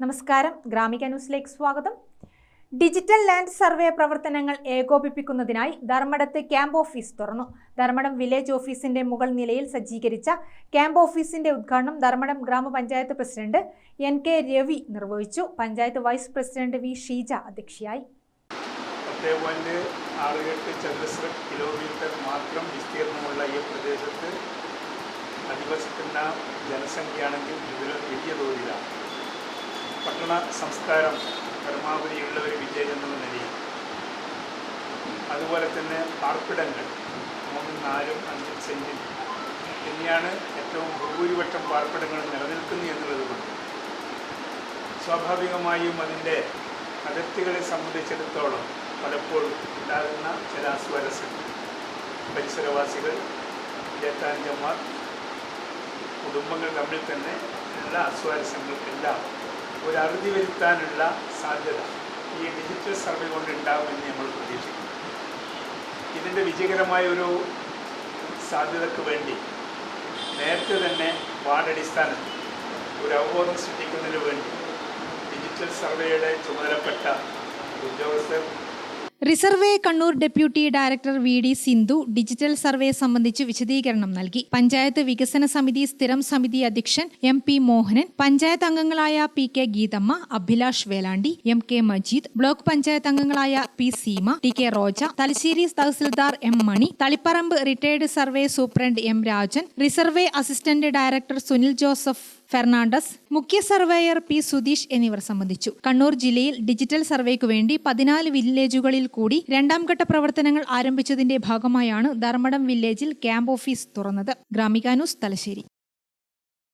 നമസ്കാരം, ഗ്രാമിക ന്യൂസിലേക്ക് സ്വാഗതം. ഡിജിറ്റൽ ലാൻഡ് സർവേ പ്രവർത്തനങ്ങൾ ഏകോപിപ്പിക്കുന്നതിനായി ധർമ്മടത്ത് ക്യാമ്പ് ഓഫീസ് തുറന്നു. ധർമ്മടം വില്ലേജ് ഓഫീസിന്റെ മുകൾ നിലയിൽ സജ്ജീകരിച്ച ക്യാമ്പ് ഓഫീസിന്റെ ഉദ്ഘാടനം ധർമ്മടം ഗ്രാമപഞ്ചായത്ത് പ്രസിഡന്റ് NK രവി നിർവഹിച്ചു. Panchayat vice president V Sheeja അധ്യക്ഷയായി. 10.68 ചതുരശ്ര കിലോമീറ്റർ മാത്രം വിസ്തീർണമുള്ള ഈ പ്രദേശത്ത് അധിവസിക്കുന്ന ജനസംഖ്യയാണെങ്കിൽ ഇതിൽ വലിയ തോതിലാണ്. പട്ടണ സംസ്കാരം പരമാവധിയുള്ള ഒരു വില്ലേജ് എന്നുള്ള നിലയിൽ, അതുപോലെ തന്നെ പാർപ്പിടങ്ങൾ 3, 4, 5 സെൻറ്റിൽ തന്നെയാണ് ഏറ്റവും ഭൂരിപക്ഷം പാർപ്പിടങ്ങൾ നിലനിൽക്കുന്നത് എന്നുള്ളതുകൊണ്ട് സ്വാഭാവികമായും അതിൻ്റെ അതിർത്തികളെ സംബന്ധിച്ചിടത്തോളം പലപ്പോഴും ഉണ്ടാകുന്ന ചില അസ്വാരസ്യങ്ങൾ, പരിസരവാസികൾ, ജേഷ്ഠാനുജന്മാർ, കുടുംബങ്ങൾ തമ്മിൽ തന്നെ ഉള്ള അസ്വാരസ്യങ്ങൾക്കെല്ലാം ഒരു അറുതി വരുത്താനുള്ള സാധ്യത ഈ ഡിജിറ്റൽ സർവേ കൊണ്ട് ഉണ്ടാകുമെന്ന് നമ്മൾ പ്രതീക്ഷിക്കുന്നു. ഇതിൻ്റെ വിജയകരമായ ഒരു സാധ്യതയ്ക്ക് വേണ്ടി നേരത്തെ തന്നെ വാർഡ് അടിസ്ഥാനത്തിൽ ഒരു അവബോധം സൃഷ്ടിക്കുന്നതിന് വേണ്ടി ഡിജിറ്റൽ സർവേയുടെ ചുമതലപ്പെട്ട ഉദ്യോഗസ്ഥർ resurvey Kannur deputy director VD Sindhu digital survey സംബന്ധിച്ച് വിശദീകരണം നൽകി. പഞ്ചായത്ത് വികസന സമിതി സ്ഥിരം സമിതി അധ്യക്ഷൻ MP മോഹനൻ, പഞ്ചായത്ത് അംഗങ്ങളായ PK Geethamma, Abhilash Velandi, MK Majeed, block panchayat അംഗങ്ങളായ P Seema, TK Roja, Thalassery tahsildar M Mani, Taliparamba retired survey superintendent M Rajan, resurvey assistant director Sunil Joseph Fernandes, മുഖ്യ സർവേയർ P സുധീഷ് എന്നിവർ സംബന്ധിച്ചു. കണ്ണൂർ ജില്ലയിൽ ഡിജിറ്റൽ സർവേക്കു വേണ്ടി 14 വില്ലേജുകളിൽ കൂടി രണ്ടാം ഘട്ട പ്രവർത്തനങ്ങൾ ആരംഭിച്ചതിന്റെ ഭാഗമായാണ് ധർമ്മടം വില്ലേജിൽ ക്യാമ്പ് ഓഫീസ് തുറന്നത്. ഗ്രാമിക ന്യൂസ്, തലശ്ശേരി.